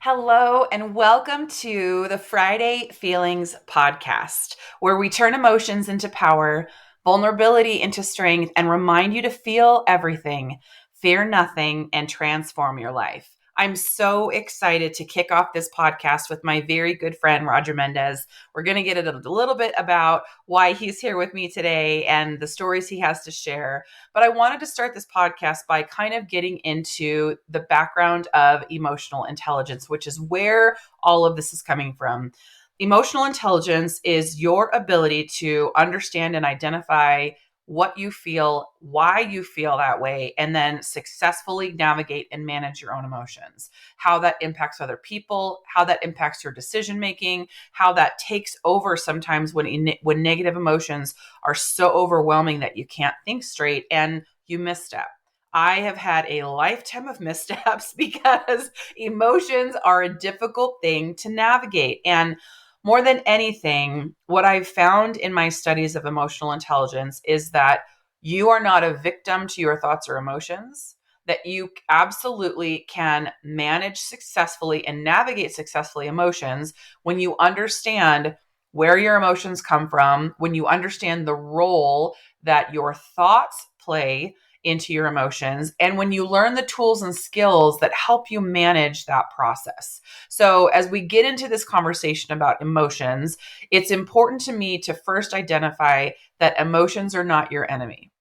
Hello, and welcome to the Friday Feelings podcast, where we turn emotions into power, vulnerability into strength, and remind you to feel everything, fear nothing, and transform your life. I'm so excited to kick off this podcast with my very good friend, Roger Mendez. We're going to get a little bit about why he's here with me today and the stories he has to share. But I wanted to start this podcast by kind of getting into the background of emotional intelligence, which is where all of this is coming from. Emotional intelligence is your ability to understand and identify what you feel, why you feel that way, and then successfully navigate and manage your own emotions. How that impacts other people, how that impacts your decision making, how that takes over sometimes when negative emotions are so overwhelming that you can't think straight and you misstep. I have had a lifetime of missteps because emotions are a difficult thing to navigate. And more than anything, what I've found in my studies of emotional intelligence is that you are not a victim to your thoughts or emotions, that you absolutely can manage successfully and navigate successfully emotions when you understand where your emotions come from, when you understand the role that your thoughts play into your emotions, and when you learn the tools and skills that help you manage that process. So, as we get into this conversation about emotions, it's important to me to first identify that emotions are not your enemy.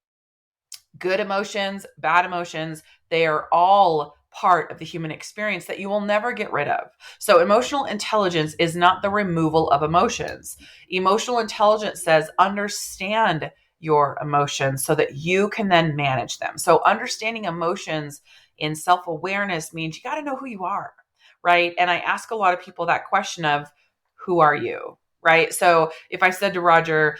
Good emotions, bad emotions, they are all part of the human experience that you will never get rid of. So, emotional intelligence is not the removal of emotions. Emotional intelligence says understand your emotions so that you can then manage them. So, understanding emotions in self awareness means you got to know who you are, right? And I ask a lot of people that question of who are you, right? So, if I said to Roger,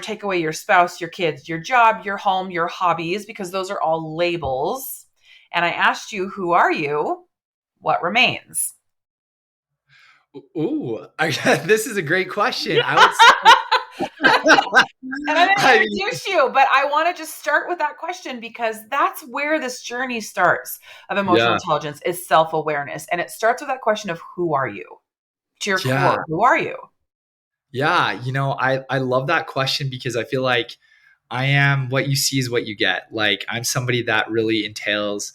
take away your spouse, your kids, your job, your home, your hobbies, because those are all labels. And I asked you, who are you? What remains? This is a great question. Yeah. I would say, And I'm going to I mean, introduce you, but I want to just start with that question because that's where this journey starts of emotional yeah, intelligence is self-awareness. And it starts with that question of who are you? To your yeah, core, who are you? yeah. I love that question because I feel like I am what you see is what you get. Like I'm somebody that really entails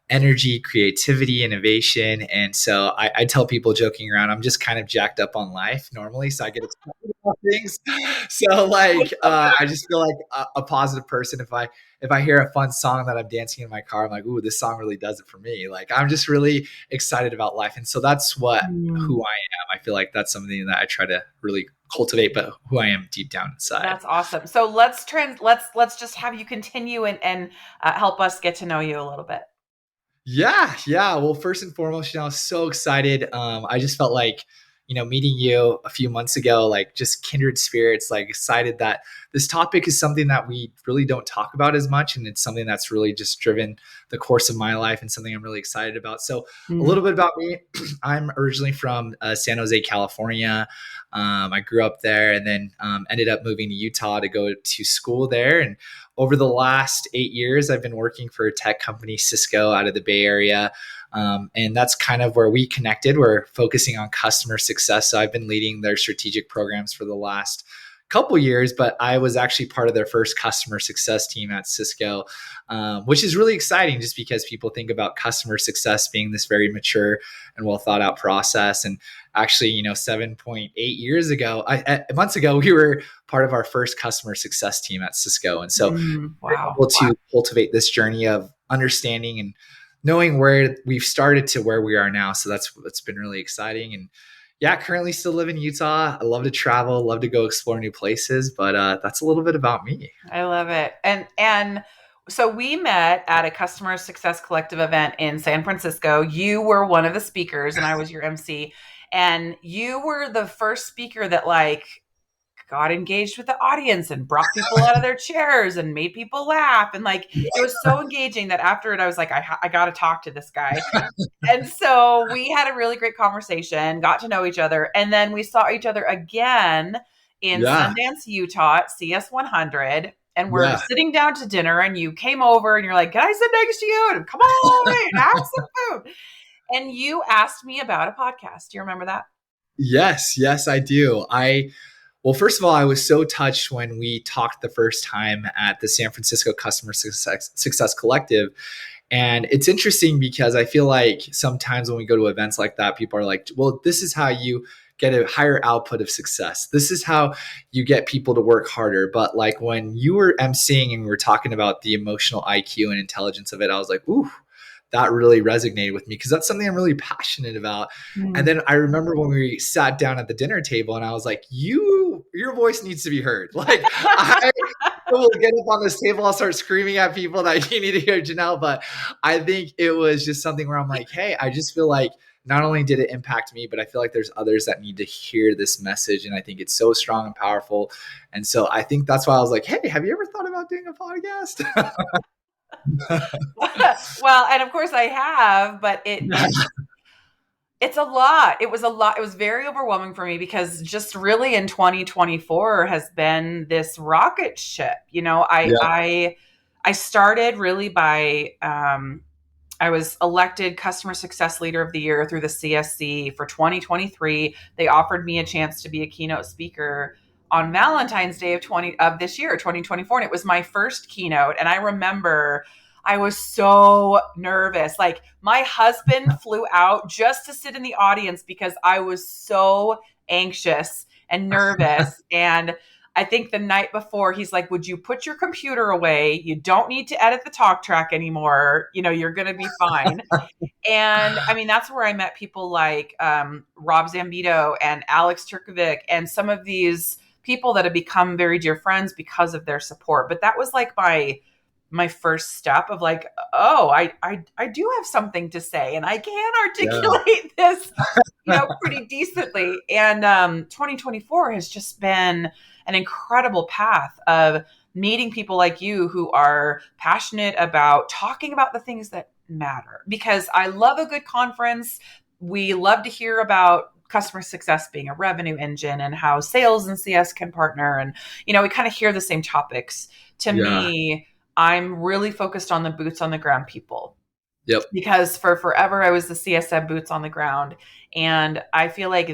energy, creativity, innovation. And so I tell people joking around, I'm just kind of jacked up on life normally. So I get excited about things. So I just feel like a positive person. If I hear a fun song that I'm dancing in my car, I'm like, ooh, this song really does it for me. Like I'm just really excited about life. And so that's who Mm. I am. I feel like that's something that I try to really cultivate, but who I am deep down inside. That's awesome. So let's just have you continue and help us get to know you a little bit. Yeah, yeah. Well, first and foremost, I was so excited. I just felt like, meeting you a few months ago, like just kindred spirits, like excited that this topic is something that we really don't talk about as much. And it's something that's really just driven the course of my life and something I'm really excited about. So, a Mm. little bit about me. I'm originally from San Jose, California. I grew up there and then ended up moving to Utah to go to school there. And over the last 8 years, I've been working for a tech company, Cisco, out of the Bay Area. And that's kind of where we connected. We're focusing on customer success. So I've been leading their strategic programs for the last couple years, but I was actually part of their first customer success team at Cisco, which is really exciting just because people think about customer success being this very mature and well thought out process. And actually, 7.8 years ago, months ago, we were part of our first customer success team at Cisco. And so Mm. we're Wow. able to cultivate this journey of understanding and knowing where we've started to where we are now. So that's been really exciting. And yeah, currently still live in Utah. I love to travel, love to go explore new places, but that's a little bit about me. I love it. And so we met at a customer success collective event in San Francisco. You were one of the speakers and I was your MC. And you were the first speaker that like got engaged with the audience and brought people out of their chairs and made people laugh. And like it was so engaging that after it, I was like, I got to talk to this guy. And so we had a really great conversation, got to know each other, and then we saw each other again in Yeah, Sundance, Utah at CS 100. And we're yeah, sitting down to dinner, and you came over and you're like, can I sit next to you? And come on and have some food. And you asked me about a podcast. Do you remember that? Yes, I do. Well, first of all, I was so touched when we talked the first time at the San Francisco Customer Success Collective. And it's interesting because I feel like sometimes when we go to events like that, people are like, well, this is how you get a higher output of success. This is how you get people to work harder. But like when you were emceeing and we were talking about the emotional IQ and intelligence of it, I was like, ooh, that really resonated with me because that's something I'm really passionate about. And Mm. then I remember when we sat down at the dinner table and I was like, your voice needs to be heard. Like I will get up on this table, I'll start screaming at people that you need to hear Jenelle. But I think it was just something where I'm like, hey, I just feel like not only did it impact me, but I feel like there's others that need to hear this message. And I think it's so strong and powerful. And so I think that's why I was like, hey, have you ever thought about doing a podcast? Well, and of course I have, but it's a lot. It was a lot. It was very overwhelming for me because just really in 2024 has been this rocket ship. Yeah. I started really by I was elected Customer Success Leader of the Year through the CSC for 2023. They offered me a chance to be a keynote speaker on Valentine's Day of this year, 2024, and it was my first keynote. And I remember I was so nervous. Like my husband flew out just to sit in the audience because I was so anxious and nervous. And I think the night before, he's like, would you put your computer away? You don't need to edit the talk track anymore. You're going to be fine. And I mean, that's where I met people like Rob Zambito and Alex Turkovic and some of these people that have become very dear friends because of their support. But that was like my first step of like, oh, I do have something to say and I can Yeah. articulate this, pretty decently. And 2024 has just been an incredible path of meeting people like you who are passionate about talking about the things that matter. Because I love a good conference. We love to hear about customer success being a revenue engine and how sales and CS can partner. And, we kind of hear the same topics. To Yeah. me, I'm really focused on the boots on the ground people Yep. because for forever I was the CSM boots on the ground. And I feel like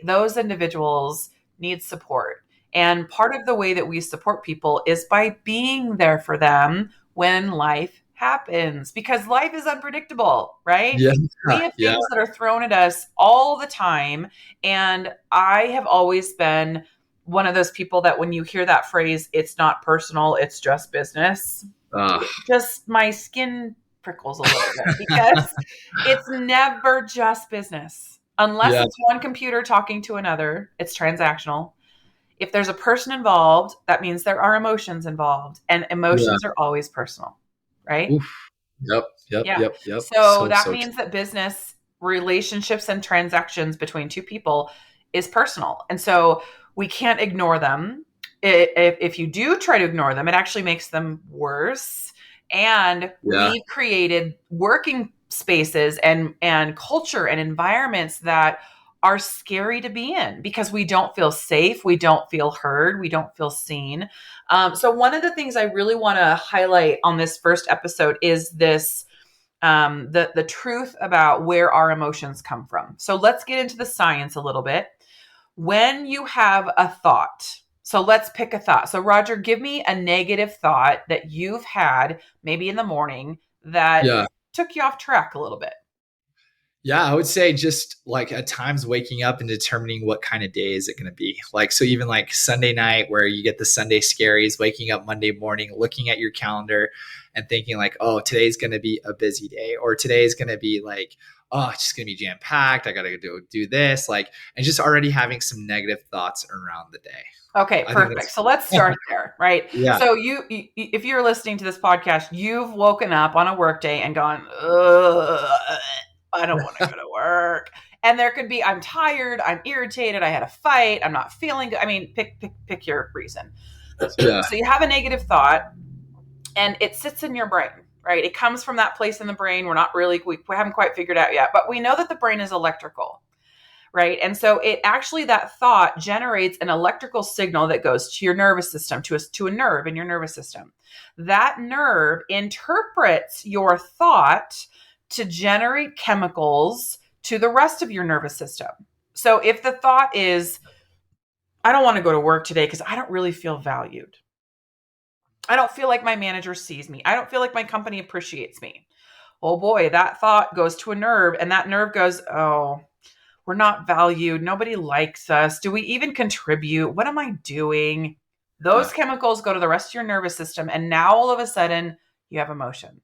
those individuals need support. And part of the way that we support people is by being there for them when life happens, because life is unpredictable, right? Yeah. We have Yeah. things that are thrown at us all the time. And I have always been one of those people that when you hear that phrase, it's not personal, it's just business, Uh, just my skin prickles a little bit because it's never just business. Unless yeah. it's one computer talking to another, it's transactional. If there's a person involved, that means there are emotions involved, and Yeah. emotions are always personal, right? Oof. Yep. Yep. Yeah. Yep. Yep. So So, that so true. means that business relationships and transactions between two people is personal. And so we can't ignore them. If you do try to ignore them, it actually makes them worse. And Yeah. we've created working spaces and culture and environments that are scary to be in because we don't feel safe, we don't feel heard, we don't feel seen. So one of the things I really want to highlight on this first episode is this the truth about where our emotions come from. So let's get into the science a little bit. When you have a thought, so let's pick a thought. So Roger, give me a negative thought that you've had maybe in the morning that Yeah. took you off track a little bit. Yeah, I would say just like at times waking up and determining what kind of day is it going to be. Like, so even like Sunday night where you get the Sunday scaries, waking up Monday morning, looking at your calendar and thinking like, oh, today's going to be a busy day, or today's going to be like, oh, it's just going to be jam packed. I got to do this, like, and just already having some negative thoughts around the day. Okay, I think perfect. So let's start there, right? yeah, So if you're listening to this podcast, you've woken up on a work day and gone, ugh, I don't want to go to work. And there could be, I'm tired, I'm irritated, I had a fight, I'm not feeling good. I mean, pick your reason. yeah, So you have a negative thought and it sits in your brain, right? It comes from that place in the brain. We haven't quite figured out yet, but we know that the brain is electrical, right? And so that thought generates an electrical signal that goes to your nervous system, to a nerve in your nervous system. That nerve interprets your thought to generate chemicals to the rest of your nervous system. So if the thought is, I don't want to go to work today because I don't really feel valued. I don't feel like my manager sees me. I don't feel like my company appreciates me. Oh boy, that thought goes to a nerve, and that nerve goes, oh, we're not valued. Nobody likes us. Do we even contribute? What am I doing? Those Yeah. chemicals go to the rest of your nervous system, and now all of a sudden you have emotion.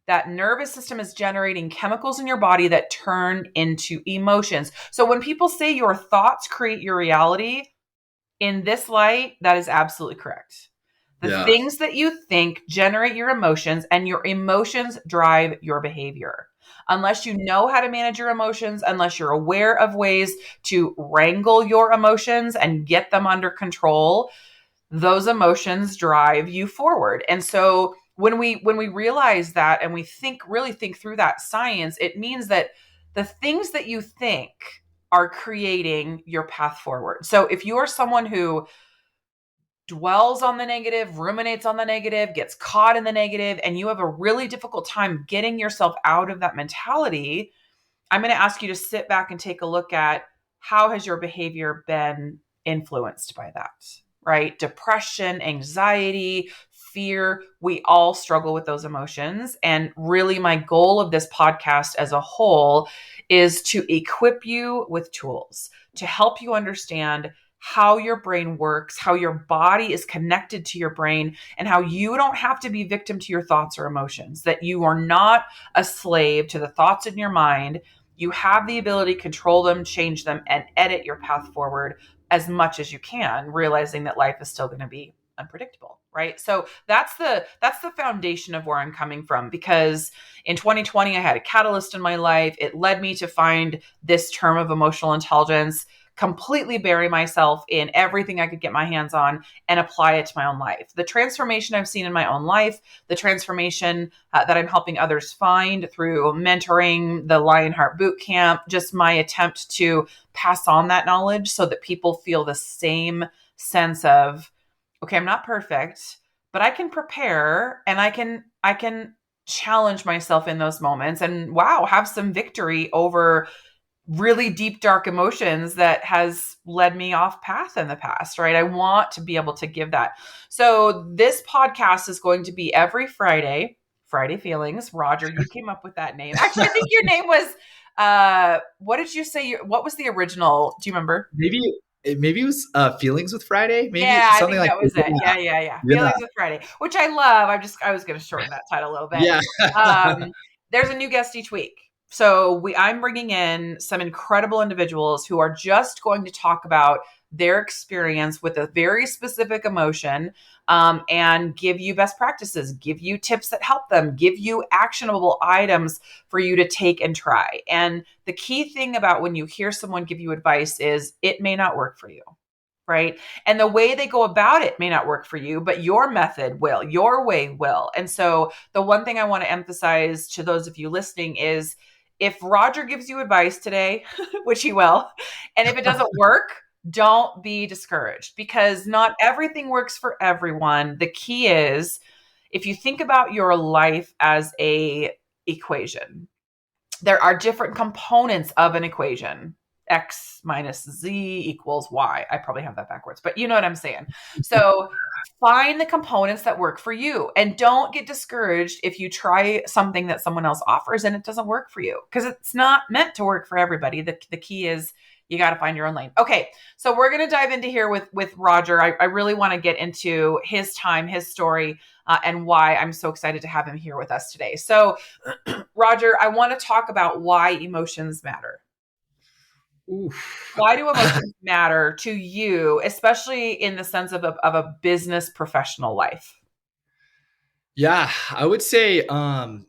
That nervous system is generating chemicals in your body that turn into emotions. So when people say your thoughts create your reality, in this light, that is absolutely correct. The Yeah. things that you think generate your emotions, and your emotions drive your behavior. Unless you know how to manage your emotions, unless you're aware of ways to wrangle your emotions and get them under control, those emotions drive you forward. And so when we realize that and we really think through that science, it means that the things that you think are creating your path forward. So if you are someone who dwells on the negative, ruminates on the negative, gets caught in the negative, and you have a really difficult time getting yourself out of that mentality, I'm going to ask you to sit back and take a look at how has your behavior been influenced by that, right? Depression, anxiety, fear, we all struggle with those emotions. And really, my goal of this podcast as a whole is to equip you with tools to help you understand how your brain works, how your body is connected to your brain, and how you don't have to be victim to your thoughts or emotions, that you are not a slave to the thoughts in your mind. You have the ability to control them, change them, and edit your path forward as much as you can, realizing that life is still going to be unpredictable, right? So that's the foundation of where I'm coming from, because in 2020 I had a catalyst in my life. It led me to find this term of emotional intelligence, completely bury myself in everything I could get my hands on and apply it to my own life. The transformation I've seen in my own life, the transformation that I'm helping others find through mentoring, the Lionheart Bootcamp, just my attempt to pass on that knowledge so that people feel the same sense of, okay, I'm not perfect, but I can prepare, and I can challenge myself in those moments and wow, have some victory over really deep, dark emotions that has led me off path in the past, right? I want to be able to give that. So this podcast is going to be every Friday Feelings. Roger, you came up with that name. Actually, I think your name was, what did you say? What was the original? Do you remember? Maybe it was Feelings with Friday, maybe Yeah, I something think like that was it. that. Yeah. Yeah. Feelings with Friday, which I love. I was going to shorten that title a little bit. Yeah. Um, there's a new guest each week. So I'm bringing in some incredible individuals who are just going to talk about their experience with a very specific emotion, and give you best practices, give you tips that help them, give you actionable items for you to take and try. And the key thing about when you hear someone give you advice is it may not work for you. Right. And the way they go about it may not work for you, but your method will, your way will. And so the one thing I want to emphasize to those of you listening is if Roger gives you advice today, which he will, and if it doesn't work, don't be discouraged, because not everything works for everyone. The key is, if you think about your life as a equation, there are different components of an equation. X minus Z equals Y. I probably have that backwards, but you know what I'm saying. So find the components that work for you, and don't get discouraged if you try something that someone else offers and it doesn't work for you, because it's not meant to work for everybody. The key is you got to find your own lane. Okay. So we're going to dive into here with Roger. I really want to get into his time, his story, and why I'm so excited to have him here with us today. So Roger, I want to talk about why emotions matter. Oof. Why do emotions matter to you, especially in the sense of a business professional life? Yeah, I would say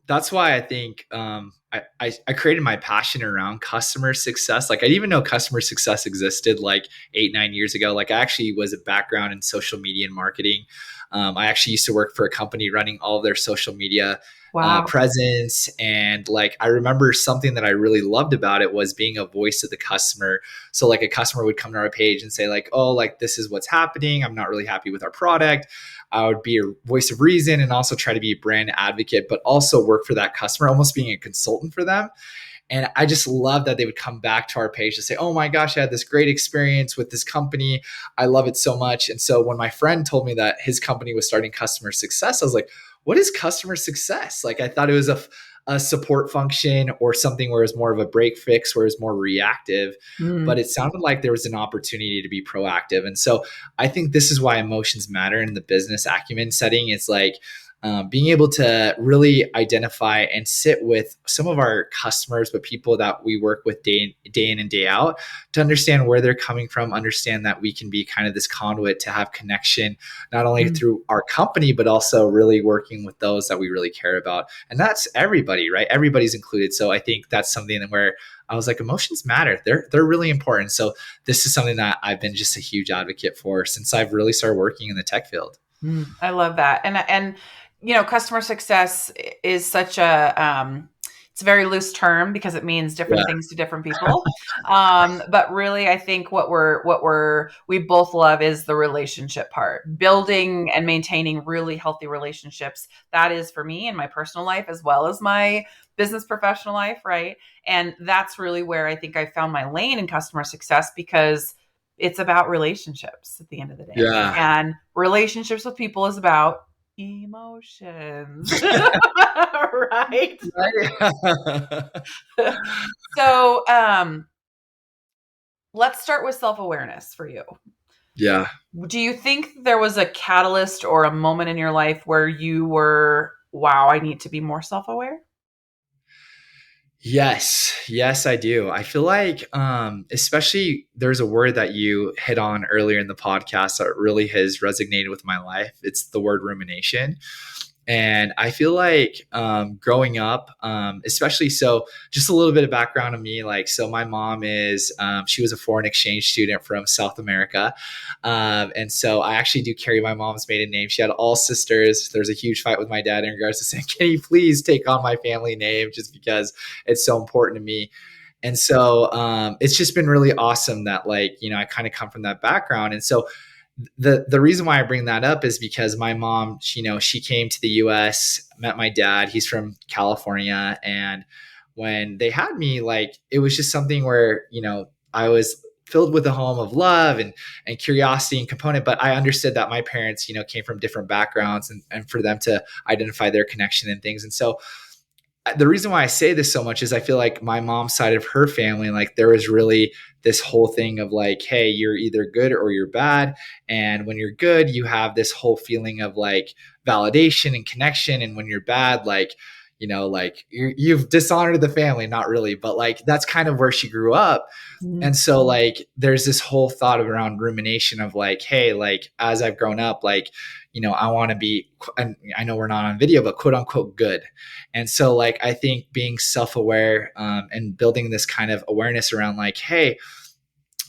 that's why I think I created my passion around customer success. Like I didn't even know customer success existed like 8-9 years ago. Like I actually was a background in social media and marketing. I actually used to work for a company running all of their social media Wow. presence. And like, I remember something that I really loved about it was being a voice of the customer. So like a customer would come to our page and say like, oh, like this is what's happening. I'm not really happy with our product. I would be a voice of reason and also try to be a brand advocate, but also work for that customer, almost being a consultant for them. And I just love that they would come back to our page to say, oh my gosh, I had this great experience with this company. I love it so much. And so when my friend told me that his company was starting customer success, I was like, what is customer success? Like, I thought it was a support function or something where it's more of a break fix, where it's more reactive. But Mm. it sounded like there was an opportunity to be proactive. And so I think this is why emotions matter in the business acumen setting. It's like, being able to really identify and sit with some of our customers, but people that we work with day in and day out, to understand where they're coming from, understand that we can be kind of this conduit to have connection, not only Mm. through our company, but also really working with those that we really care about. And that's everybody, right? Everybody's included. So I think that's something where I was like, emotions matter. They're really important. So this is something that I've been just a huge advocate for since I've really started working in the tech field. I love that. And customer success is such it's a very loose term because it means different Yeah. things to different people. But really, I think we both love is the relationship part, building and maintaining really healthy relationships. That is for me in my personal life as well as my business professional life, right? And that's really where I think I found my lane in customer success, because it's about relationships at the end of the day. Yeah. And relationships with people is about emotions. Right? Right. So, let's start with self-awareness for you. Yeah. Do you think there was a catalyst or a moment in your life where you were, wow, I need to be more self-aware? Yes. Yes, I do. I feel like, especially there's a word that you hit on earlier in the podcast that really has resonated with my life. It's the word rumination. And I feel like growing up, especially so, just a little bit of background on me. Like, so my mom she was a foreign exchange student from South America. And so I actually do carry my mom's maiden name. She had all sisters. There's a huge fight with my dad in regards to saying, can you please take on my family name, just because it's so important to me. And so it's just been really awesome that, like, I kind of come from that background. And so the reason why I bring that up is because my mom, she came to the US, met my dad. He's from California. And when they had me, like, it was just something where, I was filled with a home of love and curiosity and component. But I understood that my parents, came from different backgrounds, and for them to identify their connection and things. And so the reason why I say this so much is I feel like my mom's side of her family, like, there was really this whole thing of like, hey, you're either good or you're bad. And when you're good, you have this whole feeling of like validation and connection. And when you're bad, like, like you've dishonored the family, not really, but like that's kind of where she grew up. Mhm. And so, like, there's this whole thought around rumination of like, hey, like, as I've grown up, like, I want to be, and I know we're not on video, but quote unquote good. And so, like, I think being self-aware, and building this kind of awareness around like, hey,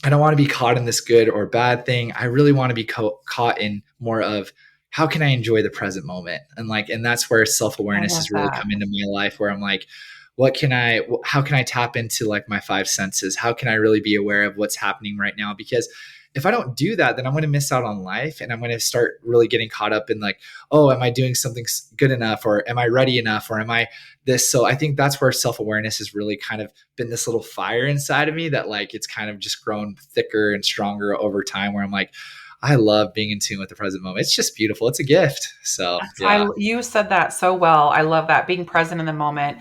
I don't want to be caught in this good or bad thing. I really want to be caught in more of how can I enjoy the present moment? And that's where I self-awareness love has really that. come into my life, where I'm like, how can I tap into like my five senses? How can I really be aware of what's happening right now? Because if I don't do that, then I'm going to miss out on life, and I'm going to start really getting caught up in like, oh, am I doing something good enough, or am I ready enough, or am I this? So I think that's where self-awareness has really kind of been this little fire inside of me that, like, it's kind of just grown thicker and stronger over time, where I'm like, I love being in tune with the present moment. It's just beautiful. It's a gift. So yeah. You said that so well. I love that, being present in the moment.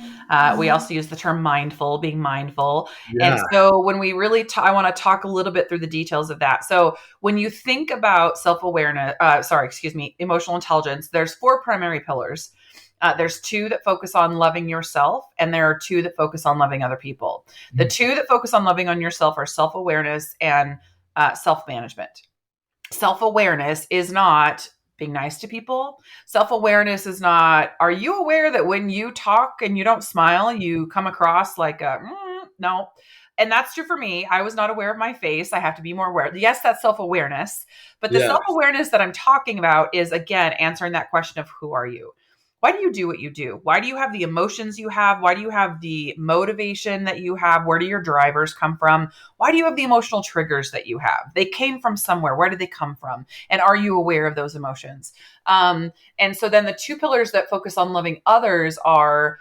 We also use the term mindful, being mindful. And Yeah. so when we really, I want to talk a little bit through the details of that. So when you think about self-awareness, emotional intelligence, there's four primary pillars. There's two that focus on loving yourself, and there are two that focus on loving other people. The Mm. two that focus on loving on yourself are self-awareness and self-management. Self-awareness is not being nice to people. Self-awareness is not, are you aware that when you talk and you don't smile, you come across like a, no. And that's true for me. I was not aware of my face. I have to be more aware. Yes, that's self-awareness. But the Yeah. self-awareness that I'm talking about is, again, answering that question of who are you? why do you do what you do? Why do you have the emotions you have? Why do you have the motivation that you have? Where do your drivers come from? Why do you have the emotional triggers that you have? They came from somewhere. Where did they come from? And are you aware of those emotions? And so then the two pillars that focus on loving others are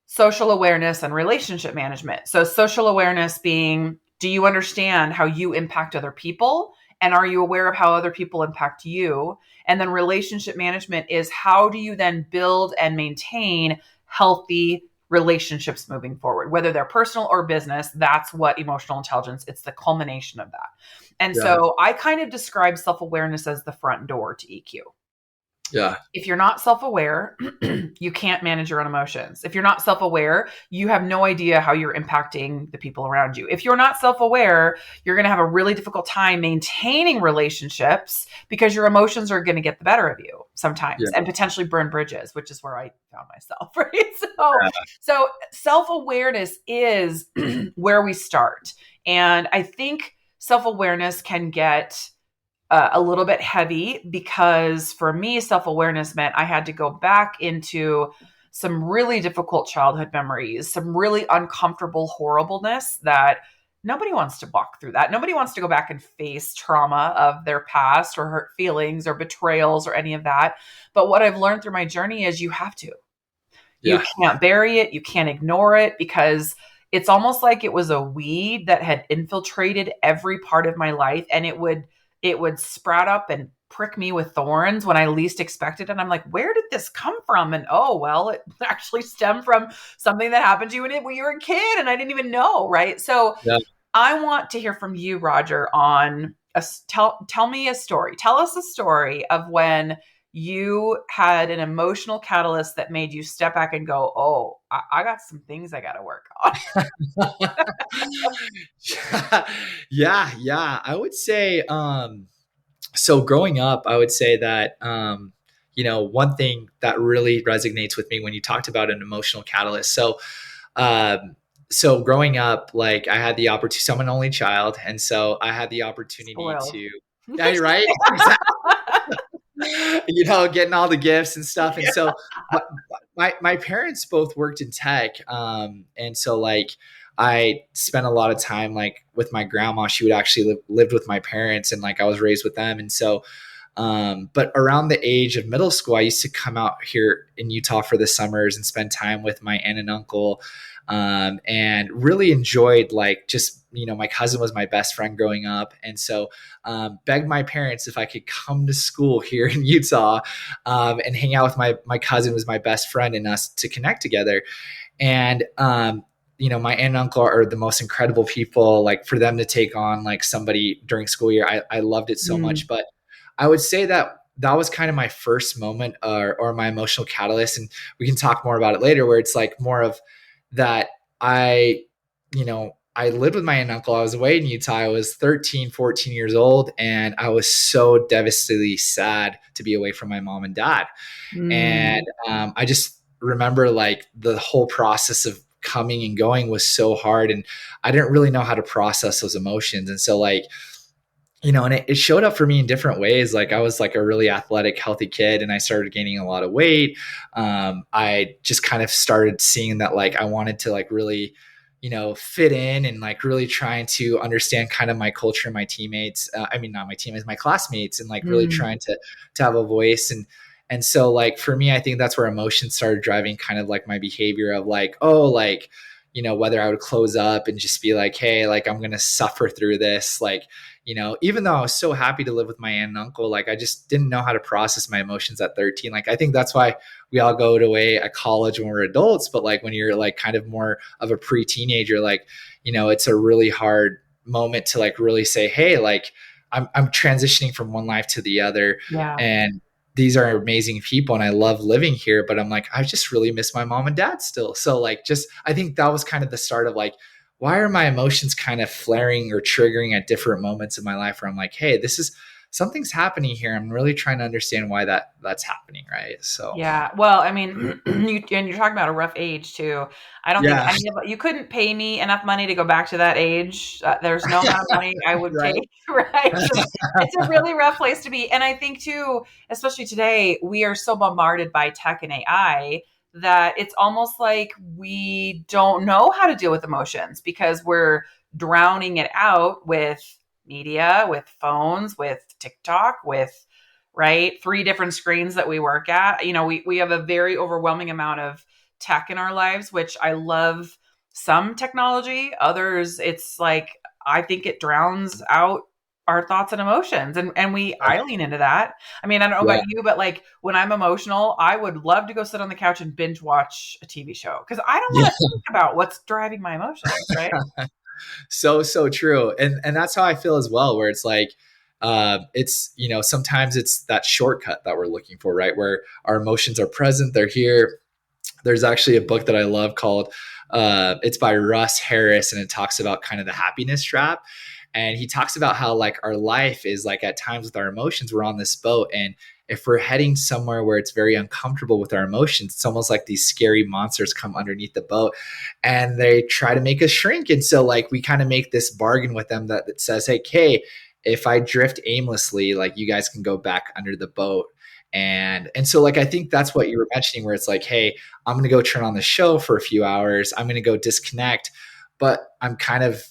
social awareness and relationship management. So, social awareness being, do you understand how you impact other people? And are you aware of how other people impact you? And then relationship management is, how do you then build and maintain healthy relationships moving forward, whether they're personal or business? That's what emotional intelligence, it's the culmination of that. And Yeah. so I kind of describe self-awareness as the front door to EQ. Yeah. If you're not self-aware, you can't manage your own emotions. If you're not self-aware, you have no idea how you're impacting the people around you. If you're not self-aware, you're going to have a really difficult time maintaining relationships because your emotions are going to get the better of you sometimes Yeah. and potentially burn bridges, which is where I found myself, right? So self-awareness is where we start. And I think self-awareness can get a little bit heavy, because for me, self-awareness meant I had to go back into some really difficult childhood memories, some really uncomfortable horribleness that nobody wants to walk through that. Nobody wants to go back and face trauma of their past or hurt feelings or betrayals or any of that. But what I've learned through my journey is you have to. You Yeah. can't bury it. You can't ignore it, because it's almost like it was a weed that had infiltrated every part of my life, and it would sprout up and prick me with thorns when I least expected it. And I'm like, where did this come from? And oh, well, it actually stemmed from something that happened to you when you were a kid and I didn't even know, right? So Yeah. I want to hear from you, Roger, on tell me a story. Tell us a story of when you had an emotional catalyst that made you step back and go, oh, I got some things I got to work on. Yeah. I would say, so growing up, I would say that, one thing that really resonates with me when you talked about an emotional catalyst. Um, so growing up, like I had the opportunity, so I'm an only child. And so I had the opportunity Spoiled. to, yeah, you're right. Exactly. Getting all the gifts and stuff. And Yeah. so my parents both worked in tech. And so like I spent a lot of time like with my grandma. She would actually lived with my parents, and like I was raised with them. And so but around the age of middle school, I used to come out here in Utah for the summers and spend time with my aunt and uncle, and really enjoyed like just, my cousin was my best friend growing up. And so begged my parents if I could come to school here in Utah, and hang out with my cousin, was my best friend, and us to connect together. And my aunt and uncle are the most incredible people. Like for them to take on like somebody during school year, I loved it so Mm, much. But I would say that that was kind of my first moment, or my emotional catalyst. And we can talk more about it later, where it's like more of that. I lived with my aunt and uncle. I was away in Utah. I was 13, 14 years old, and I was so devastatingly sad to be away from my mom and dad. And mm, I just remember like the whole process of coming and going was so hard, and I didn't really know how to process those emotions. And so like, and it showed up for me in different ways. Like I was like a really athletic, healthy kid, and I started gaining a lot of weight. I just kind of started seeing that like I wanted to like really, fit in, and like really trying to understand kind of my culture, my teammates. I mean, not my teammates, my classmates, and like really mm. trying to have a voice. And so like for me, I think that's where emotions started driving kind of like my behavior of like, oh, like, whether I would close up and just be like, hey, like I'm gonna suffer through this, like, even though I was so happy to live with my aunt and uncle, like I just didn't know how to process my emotions at 13. Like I think that's why we all go away at college when we're adults, but like when you're like kind of more of a pre-teenager, like, it's a really hard moment to like really say, hey, like I'm transitioning from one life to the other, Yeah. and these are amazing people and I love living here, but I'm like, I just really miss my mom and dad still. So like, just, I think that was kind of the start of like, why are my emotions kind of flaring or triggering at different moments in my life where I'm like, hey, this is something's happening here. I'm really trying to understand why that's happening. Right. So Yeah. Well, I mean, and you're talking about a rough age too. I don't think yeah. any of you couldn't pay me enough money to go back to that age. There's no amount of money I would Right. take, right? It's a really rough place to be. And I think too, especially today, we are so bombarded by tech and AI that it's almost like we don't know how to deal with emotions because we're drowning it out with media, with phones, with TikTok, with right? Three different screens that we work at. You know, we have a very overwhelming amount of tech in our lives, which I love some technology. Others, it's like, I think it drowns out our thoughts and emotions. And I lean into that. I mean, I don't know Yeah. about you, but like when I'm emotional, I would love to go sit on the couch and binge watch a TV show because I don't Yeah. want to think about what's driving my emotions, right? So true. And that's how I feel as well, where it's like, it's, sometimes it's that shortcut that we're looking for, right? Where our emotions are present, they're here. There's actually a book that I love called, it's by Russ Harris, and it talks about kind of the happiness trap. And he talks about how like our life is like at times with our emotions, we're on this boat. And if we're heading somewhere where it's very uncomfortable with our emotions, it's almost like these scary monsters come underneath the boat and they try to make us shrink. And so like we kind of make this bargain with them that says, hey, if I drift aimlessly, like you guys can go back under the boat. And so like I think that's what you were mentioning, where it's like, hey, I'm going to go turn on the show for a few hours. I'm going to go disconnect. But I'm kind of,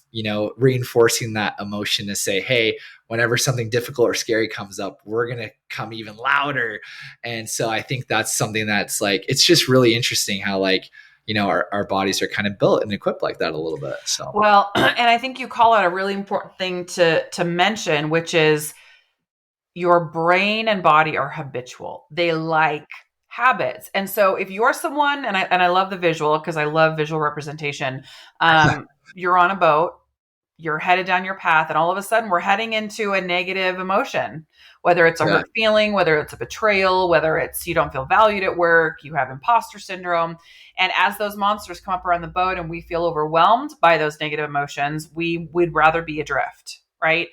reinforcing that emotion to say, hey, whenever something difficult or scary comes up, we're going to come even louder. And so I think that's something that's like, it's just really interesting how like, our bodies are kind of built and equipped like that a little bit. So Well, and I think you call out a really important thing to mention, which is your brain and body are habitual. They like habits. And so if you're someone, and I love the visual because I love visual representation, you're on a boat, you're headed down your path, and all of a sudden we're heading into a negative emotion, whether it's a yeah, hurt feeling, whether it's a betrayal, whether it's you don't feel valued at work, you have imposter syndrome. And as those monsters come up around the boat and we feel overwhelmed by those negative emotions, we would rather be adrift, right?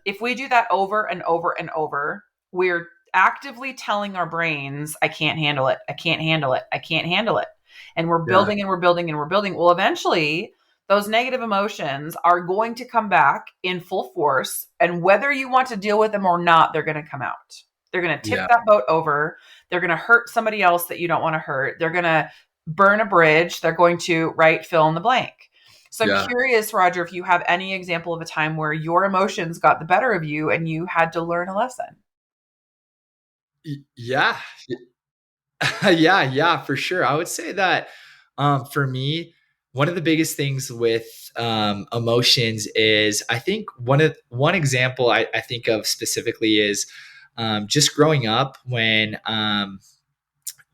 If we do that over and over and over, we're actively telling our brains, I can't handle it. I can't handle it. I can't handle it. And we're yeah, building and we're building and we're building. Well, eventually, those negative emotions are going to come back in full force. And whether you want to deal with them or not, they're going to come out. They're going to tip yeah, that boat over. They're going to hurt somebody else that you don't want to hurt. They're going to burn a bridge. They're going to, right, fill in the blank. So I'm yeah. curious, Roger, if you have any example of a time where your emotions got the better of you and you had to learn a lesson. Yeah. Yeah, for sure. I would say that for me, one of the biggest things with emotions is I think one example I think of specifically is just growing up when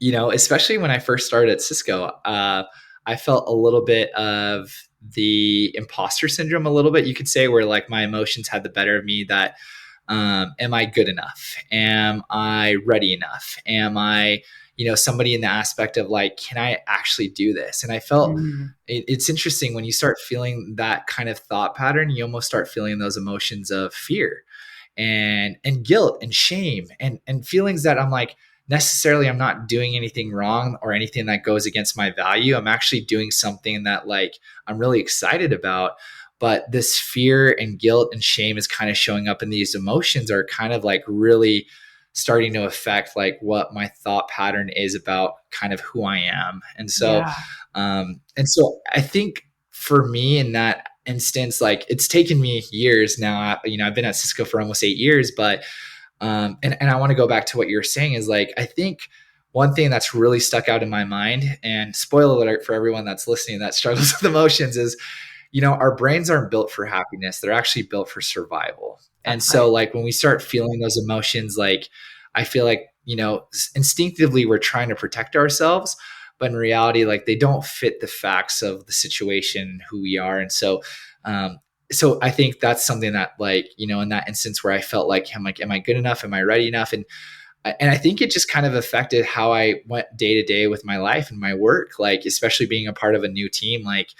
especially when I first started at Cisco, I felt a little bit of the imposter syndrome, a little bit, you could say, where like my emotions had the better of me. That am I good enough? Am I ready enough? Am I, somebody in the aspect of like, can I actually do this? And I felt Mm, it's interesting when you start feeling that kind of thought pattern, you almost start feeling those emotions of fear and guilt and shame and feelings that I'm like, necessarily I'm not doing anything wrong or anything that goes against my value. I'm actually doing something that like I'm really excited about. But this fear and guilt and shame is kind of showing up, and these emotions are kind of like really starting to affect like what my thought pattern is about kind of who I am. yeah. And so I think for me in that instance, like it's taken me years now. I've been at Cisco for almost 8 years, but and I want to go back to what you're saying is like, I think one thing that's really stuck out in my mind, and spoiler alert for everyone that's listening that struggles with emotions, is, our brains aren't built for happiness. They're actually built for survival. And That's so right. like when we start feeling those emotions, like I feel like, instinctively we're trying to protect ourselves, but in reality, like they don't fit the facts of the situation, who we are. And so I think that's something that like, in that instance where I felt like, I'm like, am I good enough? Am I ready enough? And I think it just kind of affected how I went day to day with my life and my work, like, especially being a part of a new team. Like,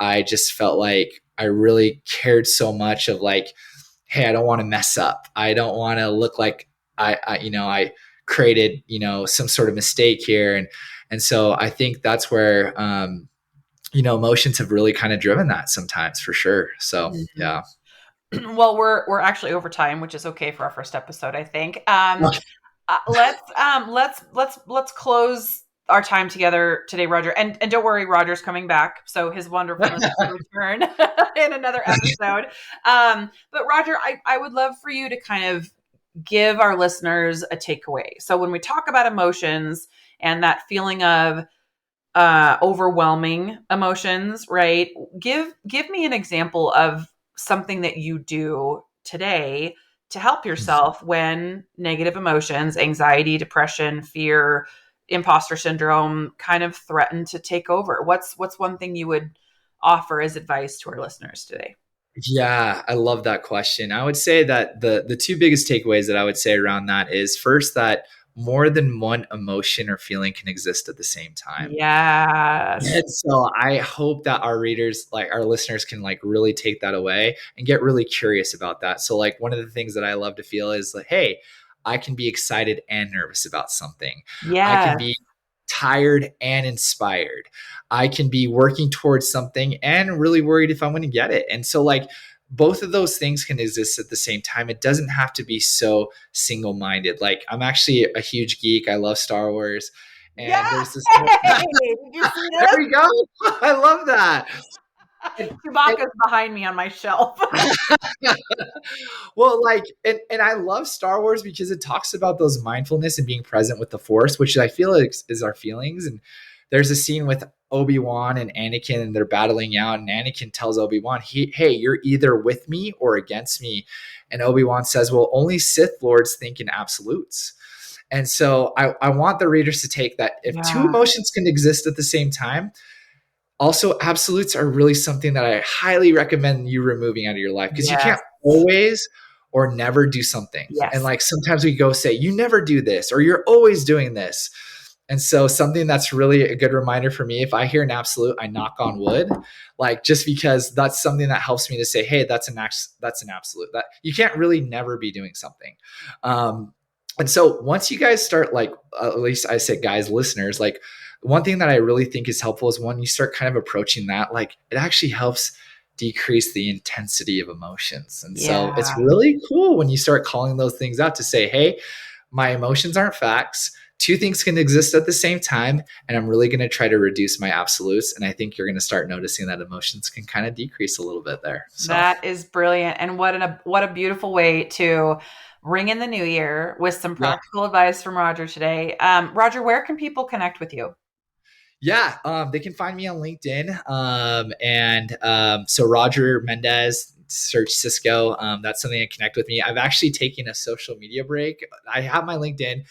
I just felt like I really cared so much of like, hey, I don't want to mess up. I don't want to look like I created, some sort of mistake here. And so I think that's where, emotions have really kind of driven that sometimes for sure. So, Mhm. yeah. Well, we're actually over time, which is okay for our first episode, I think. Let's close our time together today, Roger. And don't worry, Roger's coming back, so his wonderfulness will return in another episode. But Roger, I would love for you to kind of give our listeners a takeaway. So when we talk about emotions and that feeling of overwhelming emotions, right? Give me an example of something that you do today to help yourself when negative emotions, anxiety, depression, fear, imposter syndrome kind of threaten to take over. What's one thing you would offer as advice to our listeners today? Yeah, I love that question. I would say that the two biggest takeaways that I would say around that is first that more than one emotion or feeling can exist at the same time. Yes. And so I hope that our readers, like our listeners, can like really take that away and get really curious about that. So like one of the things that I love to feel is like, hey, I can be excited and nervous about something. I can Yes. be tired and inspired. I can be working towards something and really worried if I'm going to get it. And so like both of those things can exist at the same time. It doesn't have to be so single-minded. Like I'm actually a huge geek. I love Star Wars. Yeah. And there's this Hey, did you see there this? we go. I love that. And, and Chewbacca's behind me on my shelf. well, like, and I love Star Wars because it talks about those mindfulness and being present with the Force, which I feel like is our feelings. And there's a scene with Obi-Wan and Anakin, and they're battling out, and Anakin tells Obi-Wan, "Hey, you're either with me or against me." And Obi-Wan says, "Well, only Sith lords think in absolutes." And so I want the readers to take that if two Yeah. emotions can exist at the same time, also, absolutes are really something that I highly recommend you removing out of your life because you Yes. can't always or never do something. And Yes. like sometimes we go say, you never do this or you're always doing this. And so something that's really a good reminder for me, if I hear an absolute, I knock on wood, like just because that's something that helps me to say, hey, that's an absolute. That you can't really never be doing something. And so once you guys start like, at least I say guys, listeners, like one thing that I really think is helpful is when you start kind of approaching that, like it actually helps decrease the intensity of emotions. And so it's Yeah. really cool when you start calling those things out to say, hey, my emotions aren't facts. Two things can exist at the same time. And I'm really going to try to reduce my absolutes. And I think you're going to start noticing that emotions can kind of decrease a little bit there. So, That is brilliant. And what a beautiful way to ring in the new year with some yeah. practical advice from Roger today. Roger, where can people connect with you? Yeah, they can find me on LinkedIn. So Roger Mendez, search Cisco. That's something that connect with me. I've actually taken a social media break. I have my LinkedIn,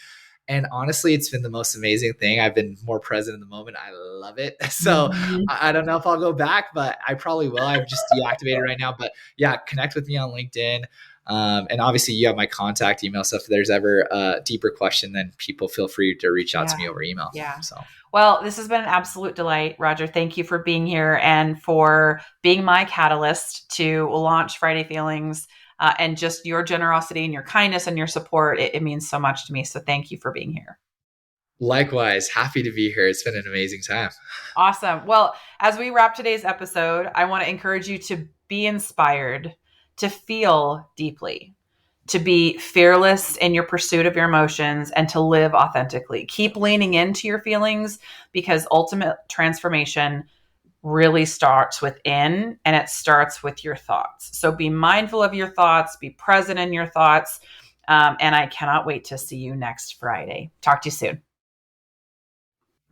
and honestly, it's been the most amazing thing. I've been more present in the moment. I love it. So Mhm. I don't know if I'll go back, but I probably will. I've just deactivated right now. But yeah, connect with me on LinkedIn. And obviously, you have my contact email. So if there's ever a deeper question, then people feel free to reach out to Yeah. me over email. Yeah. So. Well, this has been an absolute delight, Roger. Thank you for being here and for being my catalyst to launch Friday Feelings. And just your generosity and your kindness and your support. It means so much to me. So thank you for being here. Likewise, happy to be here. It's been an amazing time. Awesome. Well, as we wrap today's episode, I want to encourage you to be inspired, to feel deeply, to be fearless in your pursuit of your emotions, and to live authentically. Keep leaning into your feelings because ultimate transformation really starts within and it starts with your thoughts. So be mindful of your thoughts, be present in your thoughts. And I cannot wait to see you next Friday. Talk to you soon.